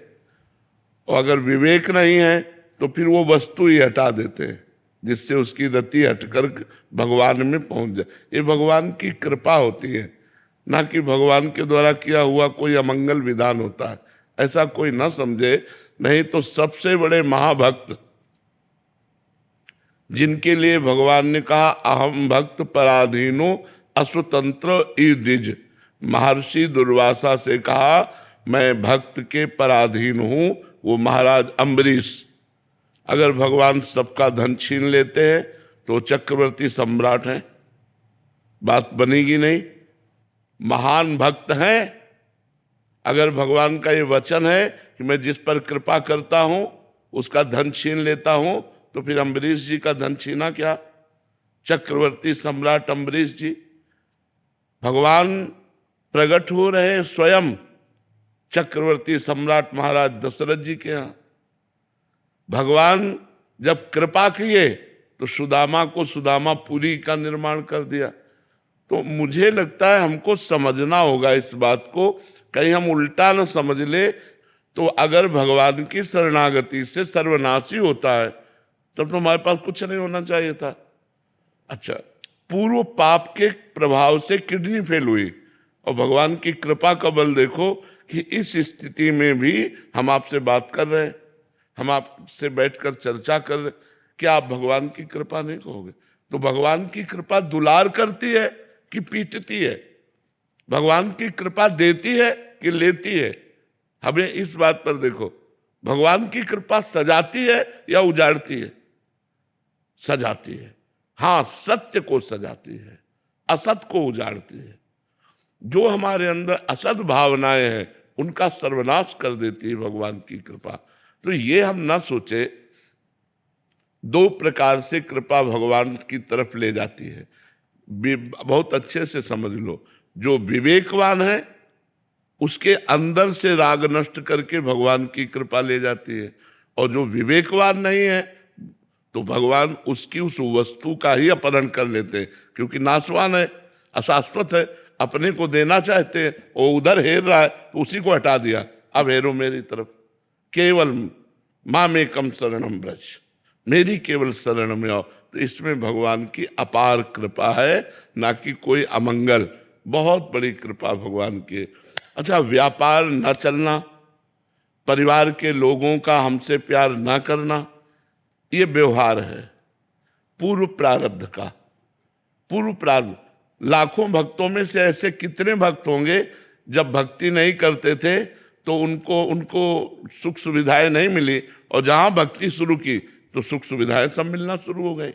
और अगर विवेक नहीं है तो फिर वो वस्तु ही हटा देते हैं, जिससे उसकी रति हटकर भगवान में पहुंच जाए। ये भगवान की कृपा होती है, ना कि भगवान के द्वारा किया हुआ कोई अमंगल विधान होता है। ऐसा कोई ना समझे। नहीं तो सबसे बड़े महाभक्त जिनके लिए भगवान ने कहा अहम भक्त पराधीनो असुतंत्र ई द्विज, महर्षि दुर्वासा से कहा मैं भक्त के पराधीन हूं, वो महाराज अम्बरीश। अगर भगवान सबका धन छीन लेते हैं तो चक्रवर्ती सम्राट हैं, बात बनेगी नहीं। महान भक्त हैं। अगर भगवान का ये वचन है कि मैं जिस पर कृपा करता हूं उसका धन छीन लेता हूं, तो फिर अम्बरीश जी का धन छीना क्या? चक्रवर्ती सम्राट अम्बरीश जी। भगवान प्रकट हो रहे हैं स्वयं चक्रवर्ती सम्राट महाराज दशरथ जी के यहाँ। भगवान जब कृपा किए तो सुदामा को सुदामापुरी का निर्माण कर दिया। तो मुझे लगता है हमको समझना होगा इस बात को, कहीं हम उल्टा न समझ ले। तो अगर भगवान की शरणागति से सर्वनाशी होता है तब तो हमारे पास कुछ नहीं होना चाहिए था। अच्छा, पूर्व पाप के प्रभाव से किडनी फेल हुई और भगवान की कृपा का बल देखो कि इस स्थिति में भी हम आपसे बात कर रहे हैं, हम आपसे बैठकर चर्चा कर रहे। क्या आप भगवान की कृपा नहीं कहोगे? तो भगवान की कृपा दुलार करती है कि पीटती है? भगवान की कृपा देती है कि लेती है? हमें इस बात पर देखो, भगवान की कृपा सजाती है या उजाड़ती है? सजाती है। हाँ, सत्य को सजाती है, असत को उजाड़ती है। जो हमारे अंदर असत भावनाएं हैं उनका सर्वनाश कर देती है भगवान की कृपा। तो ये हम ना सोचे, दो प्रकार से कृपा भगवान की तरफ ले जाती है। बहुत अच्छे से समझ लो, जो विवेकवान है उसके अंदर से राग नष्ट करके भगवान की कृपा ले जाती है, और जो विवेकवान नहीं है तो भगवान उसकी उस वस्तु का ही अपहरण कर लेते हैं, क्योंकि नाशवान है, अशाश्वत है, अपने को देना चाहते हैं, वो उधर हेर रहा है तो उसी को हटा दिया, अब हेरो मेरी तरफ। केवल माँ में कम शरणम ब्रज, मेरी केवल शरण में आओ। तो इसमें भगवान की अपार कृपा है, ना कि कोई अमंगल। बहुत बड़ी कृपा भगवान की। अच्छा, व्यापार न चलना, परिवार के लोगों का हमसे प्यार न करना, ये व्यवहार है पूर्व प्रारब्ध का। पूर्व प्रारब्ध, लाखों भक्तों में से ऐसे कितने भक्त होंगे जब भक्ति नहीं करते थे तो उनको सुख सुविधाएं नहीं मिली, और जहां भक्ति शुरू की तो सुख सुविधाएं सब मिलना शुरू हो गई।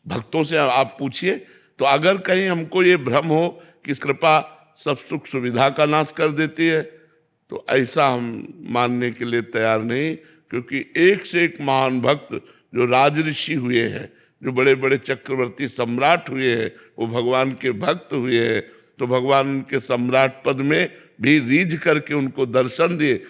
भक्तों से आप पूछिए। तो अगर कहीं हमको ये भ्रम हो कि कृपा सब सुख सुविधा का नाश कर देती है, तो ऐसा हम मानने के लिए तैयार नहीं। क्योंकि एक से एक महान भक्त जो राजऋषि हुए हैं, जो बड़े बड़े चक्रवर्ती सम्राट हुए हैं, वो भगवान के भक्त हुए हैं। तो भगवान उनके सम्राट पद में भी रीझ करके उनको दर्शन दिए।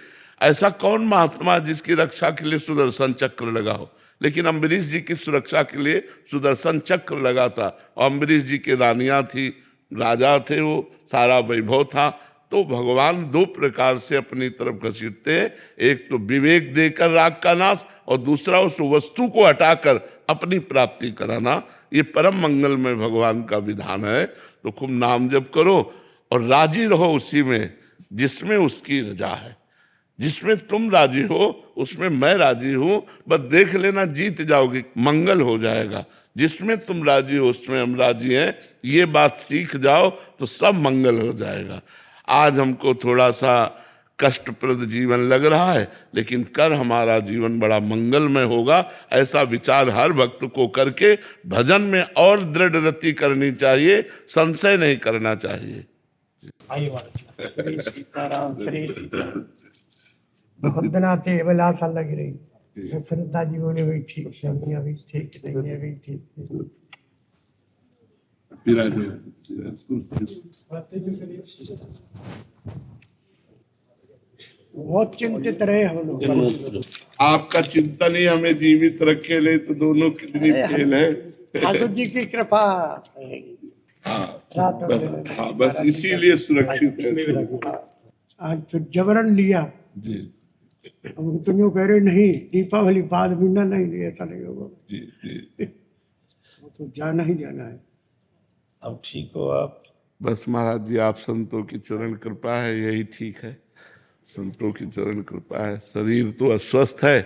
ऐसा कौन महात्मा जिसकी रक्षा के लिए सुदर्शन चक्र लगा हो? लेकिन अम्बरीश जी की सुरक्षा के लिए सुदर्शन चक्र लगा था, और अम्बरीश जी की रानियां थी, राजा थे, वो सारा वैभव था। तो भगवान दो प्रकार से अपनी तरफ घसीटते हैं, एक तो विवेक देकर राग का नाश, और दूसरा उस वस्तु को हटाकर अपनी प्राप्ति कराना। ये परम मंगल में भगवान का विधान है। तो खूब नाम जप करो और राजी रहो उसी में जिसमें उसकी रजा है। जिसमें तुम राजी हो उसमें मैं राजी हूं, बस देख लेना, जीत जाओगे, मंगल हो जाएगा। जिसमें तुम राजी हो उसमें हम राजी हैं, ये बात सीख जाओ तो सब मंगल हो जाएगा। आज हमको थोड़ा सा कष्टप्रद जीवन लग रहा है, लेकिन कर हमारा जीवन बड़ा मंगलमय होगा, ऐसा विचार हर भक्त को करके भजन में और दृढ़ रति करनी चाहिए, संशय नहीं करना चाहिए। श्री सीताराम श्री सीताराम। वंदना थे अभिलाषा लग रही, श्रद्धा जी बोले भाई ठीक, शमिया भी ठीक, नहीं भी ठीक। बहुत चिंतित रहे हम लोग। आपका चिंतन ही हमें जीवित रखे, ले तो दोनों किडनी फेल है। ठाकुर जी की कृपा। बस इसीलिए सुरक्षित है। आज फिर जबरन लिया जी अब तुम कह रहे नहीं दीपावली बाद भी ना, नहीं ऐसा नहीं होगा जी जी। तो जाना ही जाना है। अब ठीक हो आप? बस महाराज जी, आप संतों की चरण कृपा है, यही ठीक है। संतों की चरण कृपा है। शरीर तो अस्वस्थ है,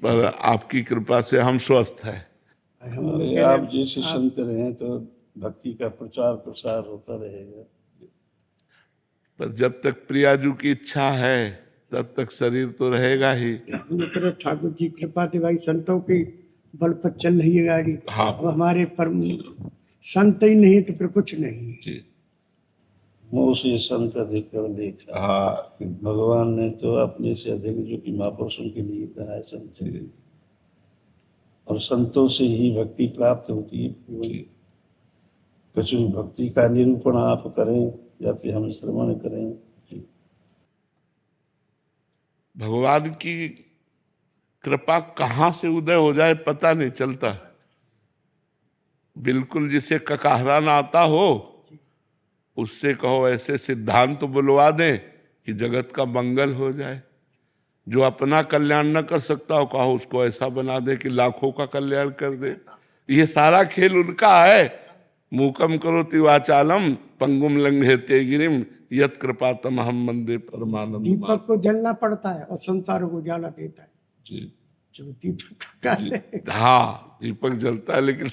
पर आपकी कृपा से हम स्वस्थ है। अरे आप जैसे संत रहे तो भक्ति का प्रचार प्रसार होता रहेगा। पर जब तक प्रियाजू की इच्छा है तब तक शरीर तो रहेगा ही। ठाकुर जी कृपा थी भाई, संतों की बल पर चल रही है गाड़ी। हाँ। अब हमारे परम संत ही नहीं तो फिर कुछ नहीं। जी मुँह से संत अधिक कर देखा। हाँ भगवान ने तो अपने से अधिक जो कि महापुरुषों के लिए कहा है संत, और संतों से ही भक्ति प्राप्त होती है। कुछ भी भक्ति का निरूपण आप करें या फिर हम श्रवण करें, भगवान की कृपा कहाँ से उदय हो जाए पता नहीं चलता। बिल्कुल जिसे ककाहराना आता हो उससे कहो ऐसे सिद्धांत बुलवा दें कि जगत का मंगल हो जाए। जो अपना कल्याण न कर सकता हो कहो उसको ऐसा बना दे कि लाखों का कल्याण कर दे। ये सारा खेल उनका है। मूकम करोति वाचालम पंगुम लंघयते गिरिम यत् कृपा तमहम वंदे परमानंद। दीपक को जलना पड़ता है और संसार को उजाला देता है। जी जो दीपक का कार्य है, हाँ दीपक जलता है लेकिन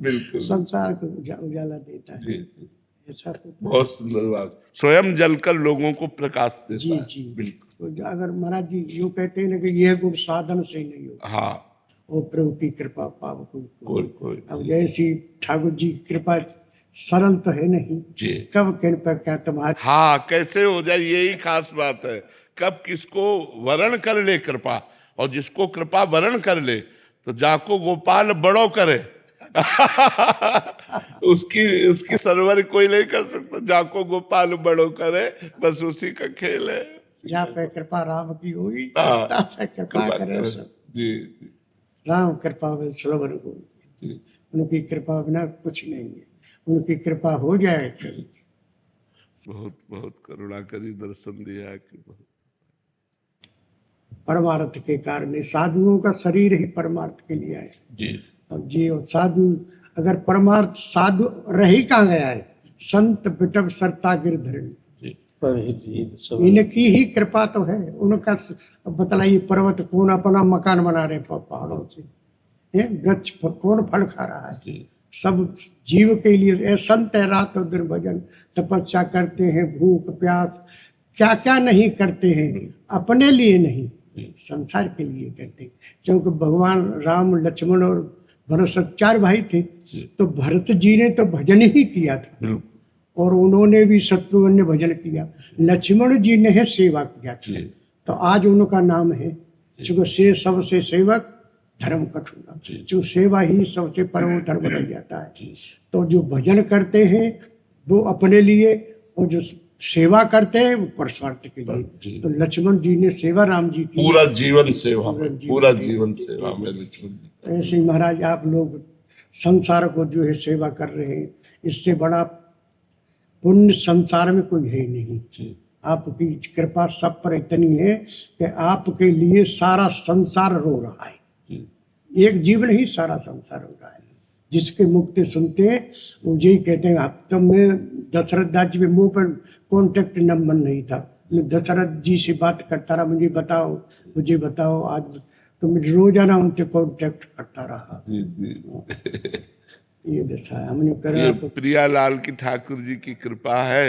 बिल्कुल संसार को उजाला देता है। जी जी, ऐसा कुछ बहुत सुंदर बात। स्वयं जलकर लोगों को प्रकाश देता जी है। जी बिल्कुल। तो अगर महाराज जी यूँ कहते हैं ना कि यह गुण साधन से नहीं हो, हाँ वो प्रभु की कृपा पाव कोई अब जैसी ठाकुर जी की कृपा सरल तो है नहीं जी। कब किन पर क्या तुम्हारे। हाँ कैसे हो जाए, यही खास बात है। कब किसको वरण कर ले कृपा, और जिसको कृपा वरण कर ले तो जाको गोपाल बड़ो करे। उसकी सरवर कोई नहीं कर सकता। जाको गोपाल बड़ो करे, बस उसी का खेल है। जहाँ पे कृपा राम की होगी हाँ, तहाँ पे कृपा करे सब। जी राम कृपा में श्रवण को, जी। उनकी कृपा बिना कुछ नहीं है। उनकी कृपा हो जाए तो बहुत बहुत करुणा करी, दर्शन दिया कि बहुत। परमार्थ के कारण साधुओं का शरीर ही परमार्थ के लिए है। जी अब जी और साधु अगर परमार्थ साधु रह ही कहाँ गया है। संत बिटब सरता गिरधरण, पर हित सब इनकी ही कृपा तो है। उनका बतलाइए पर्वत कौन अपना मकान बना रहे पहाड़ों से, वृक्ष कौन फल खा रहा है। जी सब जीव के लिए संत है, रात और दिन भजन तपस्या करते हैं, भूख प्यास क्या क्या नहीं करते हैं, अपने लिए नहीं संसार के लिए करते हैं। क्योंकि भगवान राम लक्ष्मण और भरत 4 भाई थे, तो भरत जी ने तो भजन ही किया था और उन्होंने भी शत्रुघ्न ने भजन किया। लक्ष्मण जी ने है सेवा किया था, तो आज उनका नाम है। चूंकि से सबसे सेवक धर्म कठोरा, जो सेवा ही सबसे परम धर्म रह जाता है। तो जो भजन करते हैं वो अपने लिए, और जो सेवा करते हैं वो परस्वार्थ के लिए। तो लक्ष्मण जी ने सेवा राम जी की, पूरा जीवन सेवा में, पूरा जीवन सेवा में लक्ष्मण जी। ऐसे ही महाराज आप लोग संसार को जो है सेवा कर रहे हैं, इससे बड़ा पुण्य संसार में कोई है नहीं। आपकी कृपा सब पर इतनी है कि आपके लिए सारा संसार रो रहा है। एक जीवन ही सारा संसार हो रहा है। जिसके मुक्ति सुनते हैं वो यही कहते हैं। अब तो मैं दशरथ दास जी के मुंह पर कॉन्टेक्ट नंबर नहीं था, मैं दशरथ जी से बात करता रहा, मुझे बताओ आज तो मैं रोजाना उनसे कॉन्टेक्ट करता रहा। ये दशा है। हमने ये प्रियालाल की ठाकुर जी की कृपा है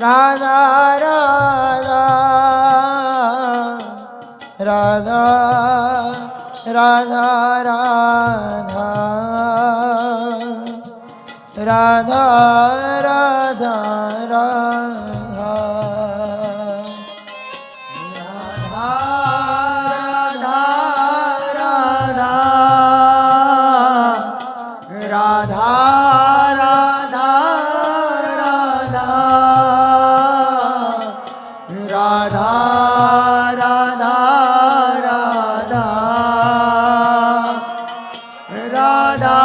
राधा राधा राधा राधा राधा राधा राधा राधा राधा राधा राधा राधा राधा राधा राधा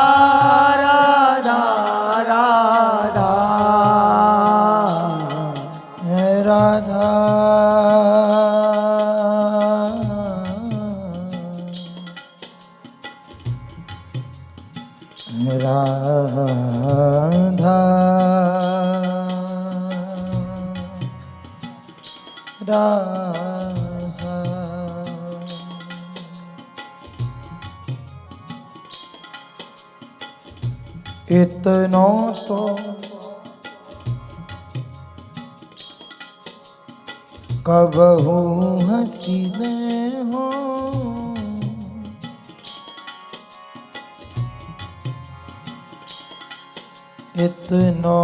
राधा राधा राधा इतना तो कबहू हसीने हो इतना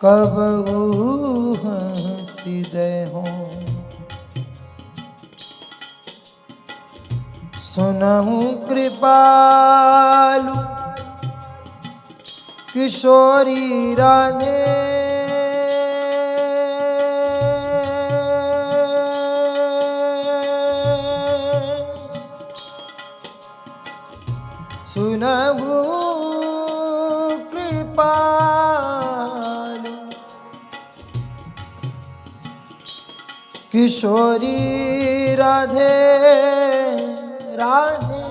कबहू हसीने हो सुनहु कृपालु किशोरी राधे सुनहु कृपालु किशोरी राधे राधे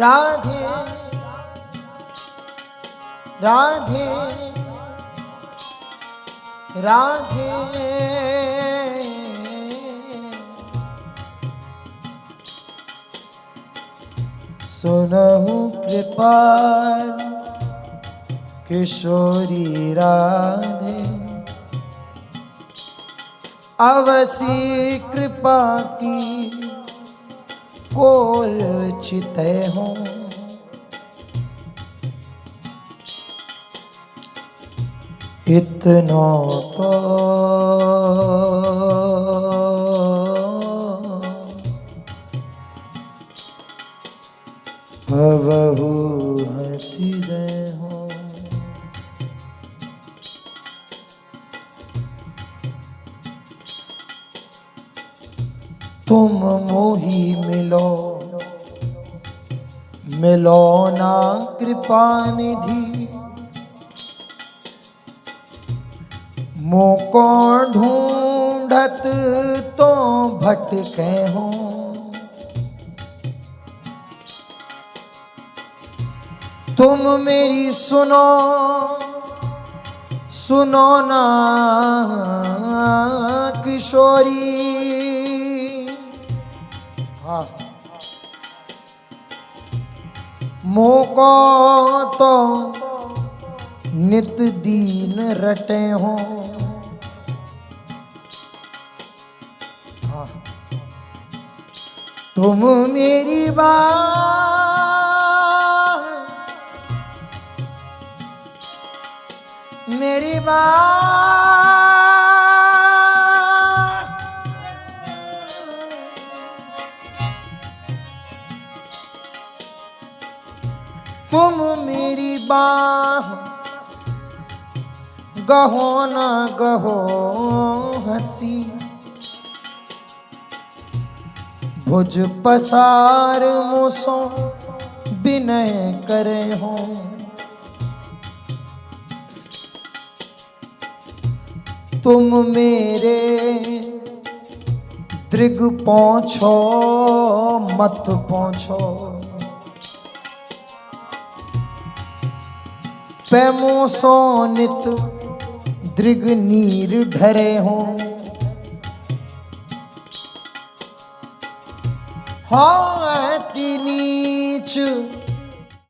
राधे राधे राधे सुनहु कृपाल किशोरी राधे अवसी कृपा की कोल चिते हों इतना तो कबहू हसीने हो तुम मोही मिलो मिलो ना कृपा निधि मोको ढूंढत तो भटके हो तुम मेरी सुनो सुनो ना किशोरी हाँ मोको तो नित दीन रटे हो तुम मेरी बात मेरी बात तुम मेरी बात गहो ना गहो हंसी भुज पसार मुसो विनय करे हो तुम मेरे दृग पहुँचो मत पहुँचो पैमो सो नित दृग नीर ढरे हो हाँ अति नीच